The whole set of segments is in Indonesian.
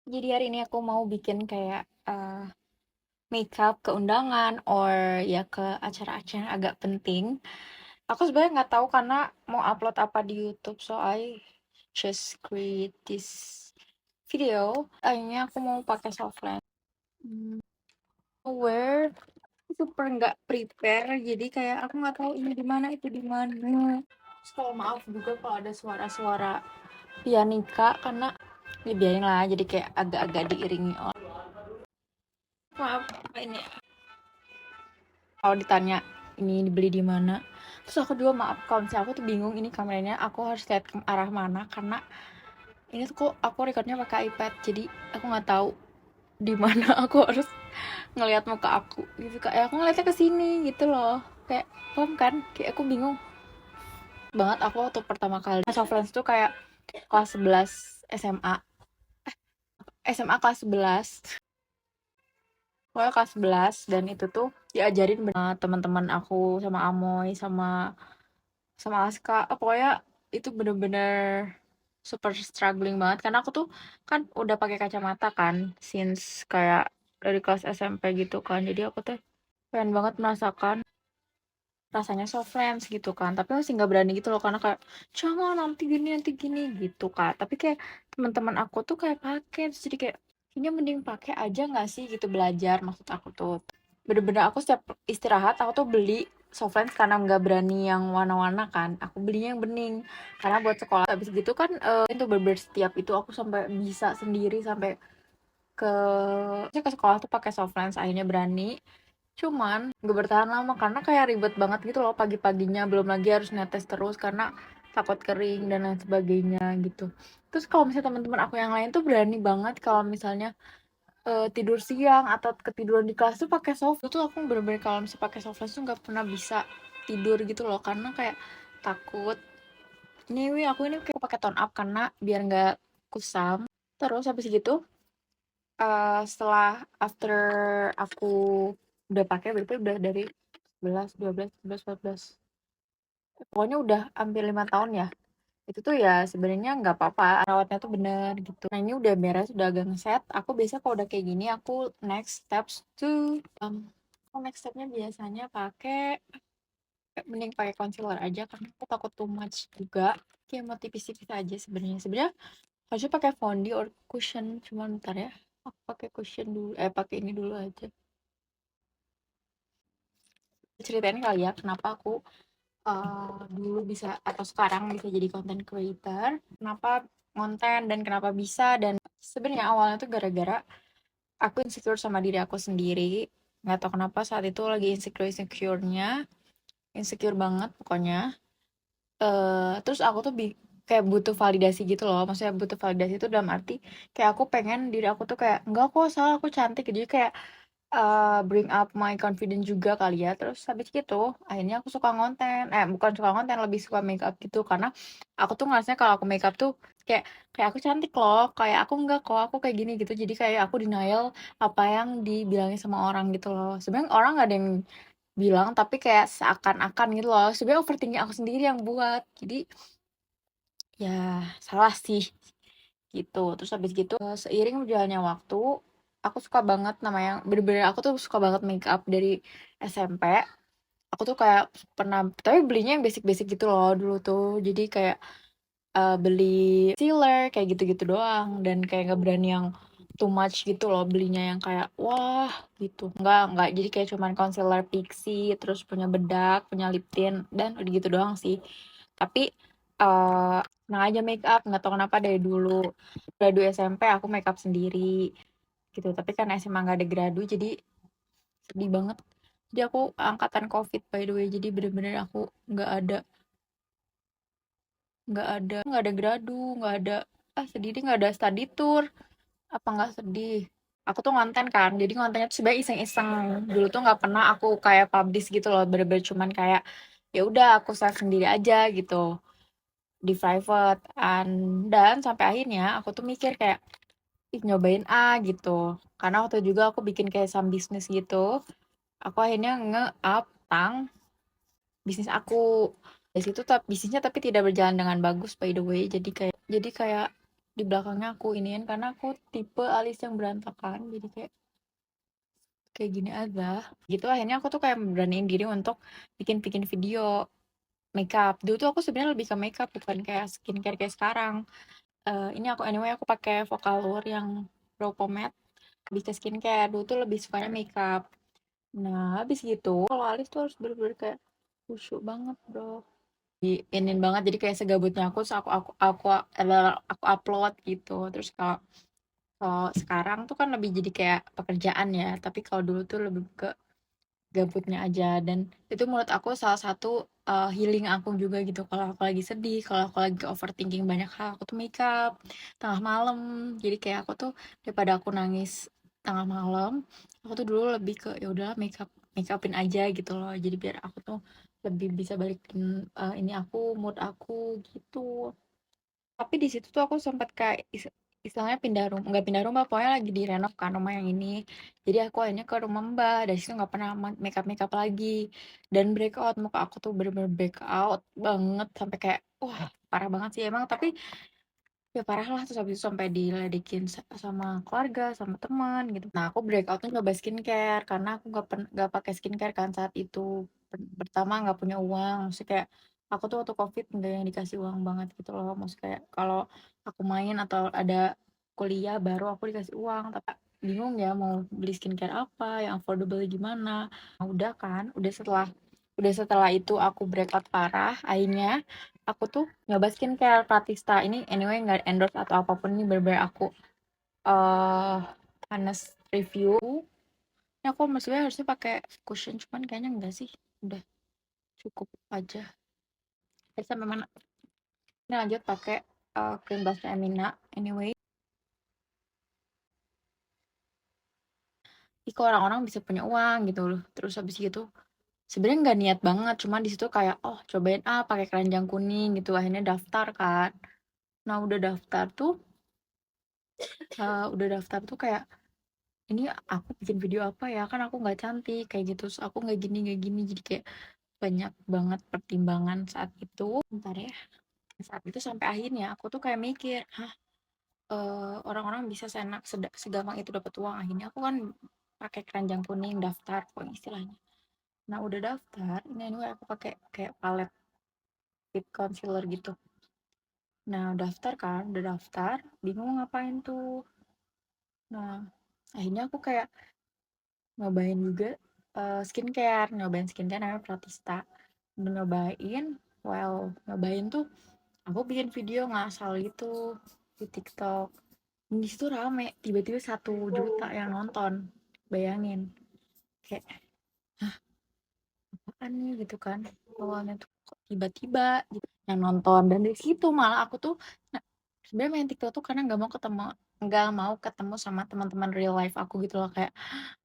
Jadi hari ini aku mau bikin kayak makeup ke undangan or ya ke acara-acara yang agak penting. Aku sebenarnya nggak tahu karena mau upload apa di YouTube, so I just create this video. Akhirnya aku mau pakai soft lens. Aware super nggak prepare, jadi kayak aku nggak tahu ini di mana itu di mana. Terus kalau maaf juga kalau ada suara-suara pianika karena ya biarin lah, jadi kayak agak-agak diiringi oleh maaf ini. Kalau ditanya ini dibeli di mana, terus aku juga maaf kalau misalnya aku tuh bingung ini kameranya aku harus lihat ke arah mana karena ini tuh kok aku recordnya pakai iPad, jadi aku nggak tahu di mana aku harus ngelihat muka aku gitu, kayak aku ngeliatnya ke sini gitu loh, kayak paham kan, kayak aku bingung banget. Aku waktu pertama kali soft lens tuh kayak kelas 11 SMA, SMA kelas 11, pokoknya kelas 11, dan itu tuh diajarin bener teman-teman aku sama Amoy sama Aska. Pokoknya itu bener-bener super struggling banget karena aku tuh kan udah pakai kacamata kan since kayak dari kelas SMP gitu kan, jadi aku tuh pengen banget merasakan rasanya soft lens gitu kan, tapi masih nggak berani gitu loh karena kayak jangan nanti gini gitu kan. Tapi kayak teman-teman aku tuh kayak pakai, terus jadi kayak kayaknya mending pakai aja nggak sih gitu, belajar maksud aku tuh. Bener-bener aku setiap istirahat aku tuh beli soft lens karena nggak berani yang warna-warna kan, aku belinya yang bening karena buat sekolah. Habis gitu kan itu bener setiap itu aku sampai bisa sendiri sampai ke ke sekolah tuh pakai soft lens, akhirnya berani. Cuman nggak bertahan lama karena kayak ribet banget gitu loh pagi-paginya, belum lagi harus netes terus karena takut kering dan lain sebagainya gitu. Terus kalau misalnya teman-teman aku yang lain tuh berani banget kalau misalnya tidur siang atau ketiduran di kelas tuh pakai soft. Itu aku bener-bener kalau misalnya pakai soft lens tuh nggak pernah bisa tidur gitu loh karena kayak takut. Anyway, aku ini kayak pakai tone up karena biar nggak kusam. Terus habis gitu setelah after aku udah pakai, berarti udah dari 11, 12, 13, 14, pokoknya udah hampir 5 tahun ya. Itu tuh ya sebenarnya nggak apa-apa, rawatnya tuh bener gitu. Nah ini udah beres, udah agak ngeset. Aku biasa kalau udah kayak gini, aku next steps tuh next stepnya biasanya pakai, mending pakai concealer aja karena aku takut too much juga. Kayak mau tipis-tipis aja sebenarnya. Sebenarnya harusnya pakai fondant or cushion, cuman bentar ya. Aku pakai cushion dulu, pakai ini dulu aja. Ceritain kali ya kenapa aku dulu bisa atau sekarang bisa jadi content creator, kenapa konten dan kenapa bisa. Dan sebenarnya awalnya tuh gara-gara aku insecure sama diri aku sendiri, nggak tahu kenapa saat itu lagi insecure banget pokoknya. Terus aku tuh kayak butuh validasi gitu loh, maksudnya butuh validasi itu dalam arti kayak aku pengen diri aku tuh kayak enggak kok salah, aku cantik, jadi kayak bring up my confidence juga kali ya. Terus habis gitu akhirnya aku suka ngonten, bukan suka ngonten, lebih suka makeup gitu karena aku tuh ngerasanya kalau aku makeup tuh kayak kayak aku cantik loh, kayak aku enggak kok, aku kayak gini gitu. Jadi kayak aku denial apa yang dibilangin sama orang gitu loh. Sebenarnya orang nggak ada yang bilang, tapi kayak seakan-akan gitu loh, sebenarnya overthinking aku sendiri yang buat. Jadi ya salah sih gitu. Terus habis gitu seiring berjalannya waktu aku suka banget namanya, bener-bener aku tuh suka banget make up dari SMP. Aku tuh kayak pernah, tapi belinya yang basic-basic gitu loh dulu tuh, jadi kayak beli concealer kayak gitu-gitu doang, dan kayak nggak berani yang too much gitu loh belinya yang kayak wah gitu, nggak, jadi kayak cuman concealer Pixie, terus punya bedak, punya lip tint, dan udah gitu doang sih. Tapi senang aja make up, nggak tahu kenapa dari dulu. Gradu SMP aku make up sendiri gitu, tapi kan SMA nggak ada gradu, jadi sedih banget. Jadi aku angkatan COVID by the way, jadi bener-bener aku nggak ada nggak ada gradu, nggak ada, sedih deh, nggak ada study tour. Apa nggak sedih? Aku tuh ngonten kan, jadi kontennya tuh sebenarnya iseng-iseng. Dulu tuh nggak pernah aku kayak publish gitu loh, bener-bener cuman kayak ya udah aku save sendiri aja gitu di private. Dan sampai akhirnya aku tuh mikir kayak ih nyobain gitu, karena waktu juga aku bikin kayak some bisnis gitu. Aku akhirnya nge-up tentang bisnis aku. Dari situ bisnisnya tapi tidak berjalan dengan bagus by the way, jadi kayak di belakangnya aku iniin karena aku tipe alis yang berantakan, jadi kayak kayak gini aja gitu. Akhirnya aku tuh kayak beraniin diri untuk bikin-bikin video makeup. Dulu tuh aku sebenarnya lebih ke makeup bukan kayak skincare kayak sekarang. Ini aku anyway aku pakai Vocaloid yang brow pomade, lebih ke skincare. Dulu tuh lebih sukanya makeup. Nah, habis gitu kalau alis tuh harus bener-bener kayak khusyuk banget, bro. Diinin banget jadi kayak segabutnya aku terus aku upload gitu. Terus kalau kalau sekarang tuh kan lebih jadi kayak pekerjaan ya, tapi kalau dulu tuh lebih ke gabutnya aja. Dan itu menurut aku salah satu healing aku juga gitu. Kalau aku lagi sedih, kalau aku lagi overthinking banyak hal, aku tuh makeup tengah malam. Jadi kayak aku tuh daripada aku nangis tengah malam, aku tuh dulu lebih ke ya udah makeupin aja gitu loh. Jadi biar aku tuh lebih bisa balikin ini aku mood aku gitu. Tapi di situ tuh aku sempat kayak istilahnya pindah rumah, nggak pindah rumah, pokoknya lagi direnov kan rumah yang ini. Jadi aku akhirnya ke rumah Mbak, dari situ nggak pernah makeup makeup lagi. Dan breakout muka aku tuh bener-bener breakout banget sampai kayak wah parah banget sih emang. Tapi ya parah lah, terus habis itu sampai diledekin sama keluarga, sama teman gitu. Nah aku breakout tuh coba skincare karena aku nggak pakai skincare kan saat itu. Pertama nggak punya uang, maksudnya kayak aku tuh waktu covid nggak yang dikasih uang banget gitu loh. Maksudnya kayak kalau aku main atau ada kuliah baru aku dikasih uang, tapi bingung ya mau beli skincare apa yang affordable gimana. Nah, udah setelah itu aku breakout parah. Akhirnya aku tuh nyoba skincare Pratista ini, anyway nggak endorse atau apapun, ini bener-bener aku eh honest review. Ini aku maksudnya harusnya pakai cushion cuman kayaknya enggak sih, udah cukup aja. Sampai mana ini, lanjut pakai krim blush Emina. Anyway, kok orang-orang bisa punya uang gitu loh. Terus habis gitu sebenarnya nggak niat banget, cuman di situ kayak oh cobain pakai keranjang kuning gitu. Akhirnya daftar kan. Nah udah daftar tuh kayak ini aku bikin video apa ya, kan aku nggak cantik kayak gitu. Terus aku nggak gini jadi kayak banyak banget pertimbangan saat itu. Bentar ya, saat itu sampai akhirnya aku tuh kayak mikir orang-orang bisa segampang itu dapat uang. Akhirnya aku kan pakai keranjang kuning daftar pokoknya istilahnya. Nah udah daftar ini anyway aku pakai kayak palette lip concealer gitu. Nah udah daftar bingung ngapain tuh. Nah akhirnya aku kayak nyobain juga nyobain skincare namanya Pratista. Udah nyobain, well nyobain tuh aku bikin video ngasal gitu di TikTok. Di situ rame, tiba-tiba 1 juta yang nonton. Bayangin, kayak apaan nih gitu kan. Awalnya tuh kok tiba-tiba gitu yang nonton, dan dari situ malah aku tuh nah, sebenarnya main TikTok tuh karena nggak mau ketemu sama teman-teman real life aku gitu loh. Kayak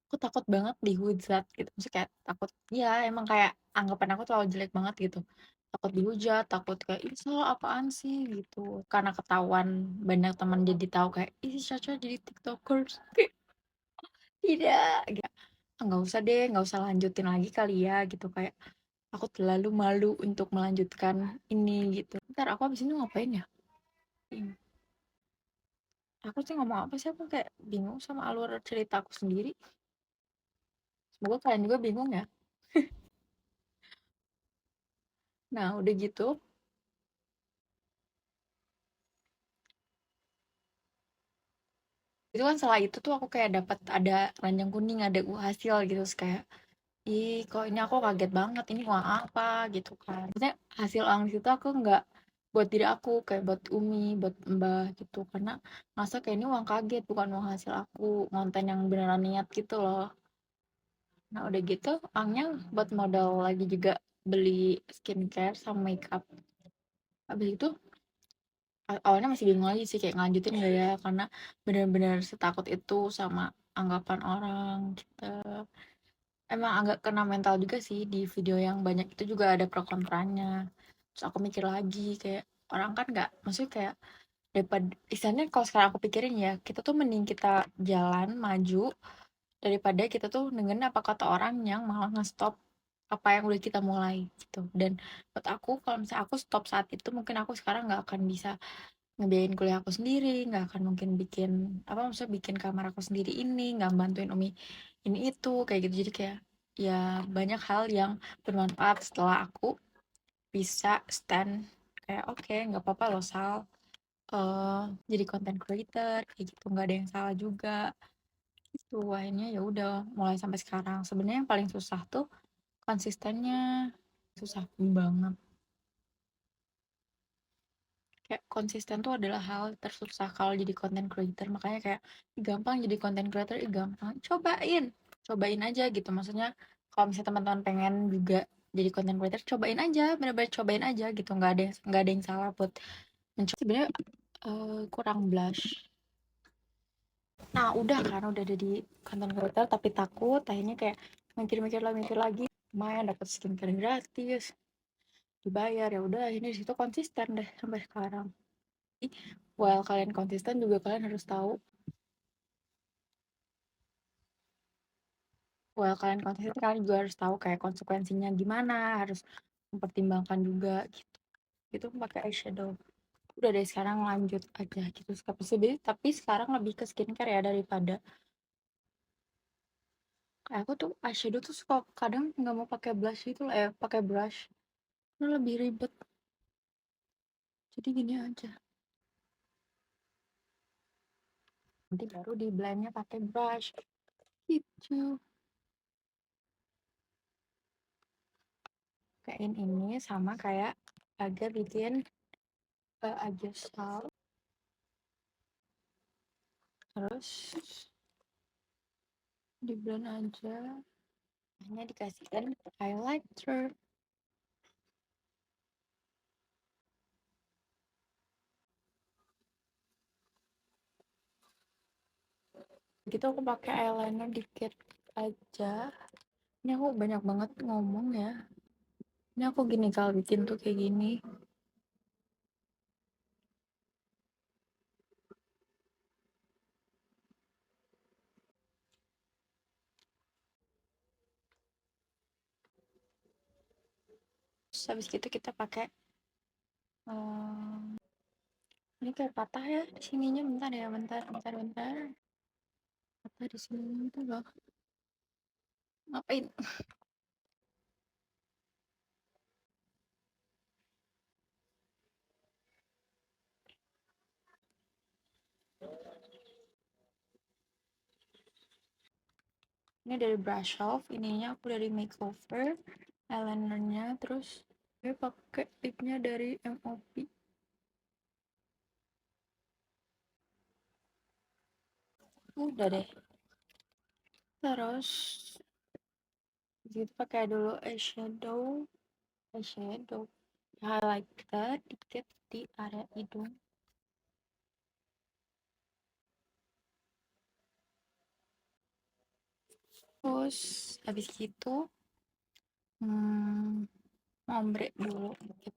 aku takut banget dihujat gitu, maksudnya kayak takut ya emang kayak anggapan aku terlalu jelek banget gitu, takut dihujat, takut kayak ih salah apaan sih gitu karena ketahuan banyak teman, jadi tahu kayak ih Caca jadi tiktokers kayak tidak gitu. Nggak usah deh, nggak usah lanjutin lagi kali ya gitu, kayak aku terlalu malu untuk melanjutkan ini gitu. Ntar aku abis ini ngapain ya, aku sih ngomong apa sih, aku kayak bingung sama alur cerita aku sendiri. Semoga kalian juga bingung ya. Nah udah gitu itu kan setelah itu tuh aku kayak dapat ada ranjang kuning, ada hasil gitu. Terus kayak ih kok ini aku kaget banget, ini uang apa gitu kan. Maksudnya hasil uang di situ aku nggak buat diri aku, kayak buat Umi, buat Mbah gitu, karena masa kayak ini uang kaget bukan uang hasil aku konten yang beneran niat gitu loh. Nah udah gitu uangnya buat modal lagi juga beli skincare sama makeup. Habis itu awalnya masih bingung lagi sih kayak ngelanjutin gak ya, karena benar-benar setakut itu sama anggapan orang gitu. Emang agak kena mental juga sih, di video yang banyak itu juga ada pro kontranya. Terus aku mikir lagi kayak orang kan nggak, maksudnya kayak daripada istilahnya kalau sekarang aku pikirin ya, kita tuh mending kita jalan maju daripada kita tuh dengerin apa kata orang yang malah nge-stop apa yang udah kita mulai gitu. Dan buat aku kalau misalnya aku stop saat itu mungkin aku sekarang nggak akan bisa ngebiayain kuliah aku sendiri, nggak akan mungkin bikin apa maksudnya bikin kamar aku sendiri ini, nggak bantuin umi ini itu kayak gitu. Jadi kayak ya banyak hal yang bermanfaat setelah aku bisa stand kayak oke, nggak apa-apa loh Sal, jadi content creator kayak gitu, nggak ada yang salah juga itu. Akhirnya ya udah mulai sampai sekarang. Sebenarnya yang paling susah tuh konsistennya, susah banget. Kayak konsisten tuh adalah hal tersusah kalau jadi content creator. Makanya kayak gampang jadi content creator, gampang. Cobain aja gitu. Maksudnya kalau misalnya teman-teman pengen juga jadi content creator, cobain aja, bener-bener cobain aja gitu. Nggak ada yang salah buat mencoba. Sebenarnya kurang blush. Nah udah kan udah ada di content creator tapi takut. Akhirnya kayak mikir lagi. Lumayan dapat skincare gratis, dibayar ya udah. Ini di situ konsisten deh sampai sekarang. While kalian konsisten juga kalian harus tahu, kalian juga harus tahu kayak konsekuensinya gimana, harus mempertimbangkan juga gitu. Itu pakai eyeshadow. Udah deh sekarang lanjut aja gitu. Tapi sekarang lebih ke skincare ya daripada kayak aku tuh eyeshadow tuh suka kadang nggak mau pakai blush gitu lah ya, pakai brush. Karena lebih ribet. Jadi gini aja. Nanti baru di blendnya pakai brush gitu. Kayak ini sama kayak agak bikin aja sal. Terus di blend aja, hanya dikasihkan highlighter gitu. Aku pakai eyeliner dikit aja. Ini aku banyak banget ngomong ya. Ini aku gini kalau bikin tuh kayak gini. Terus habis gitu kita pakai ini kayak patah ya di sininya. Bentar ya, bentar. Patah di sini tuh loh. Ngapain? Ini dari brush off, ininya aku dari makeover, eyelinernya. Terus gue pakai lipnya dari MOP. Udah deh. Terus gitu pakai dulu eyeshadow highlighter dikit di area hidung. Terus habis gitu hmm, ombre dulu dikit.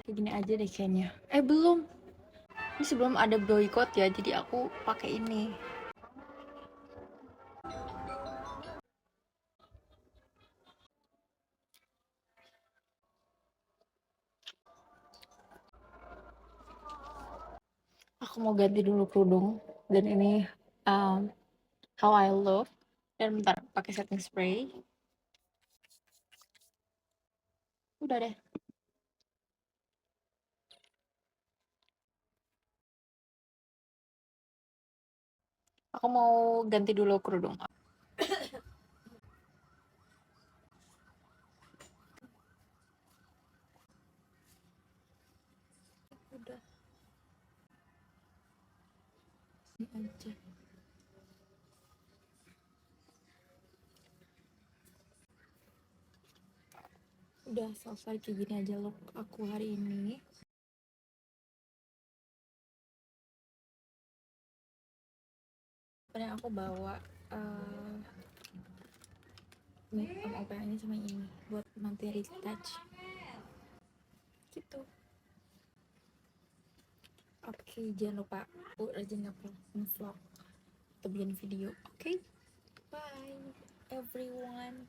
Kayak gini aja deh kayaknya. Belum, ini sebelum ada boycott ya, jadi aku pakai ini. Aku mau ganti dulu kerudung dan ini um, how I love. Dan bentar pakai setting spray. Udah deh. Aku mau ganti dulu kerudung. Udah ini aja. Udah selesai kayak gini aja look aku hari ini. Padahal aku bawa make up ini sama ini buat nanti retouch gitu. Oke, jangan lupa rajin upload vlog atau bikin video. Oke, bye. everyone.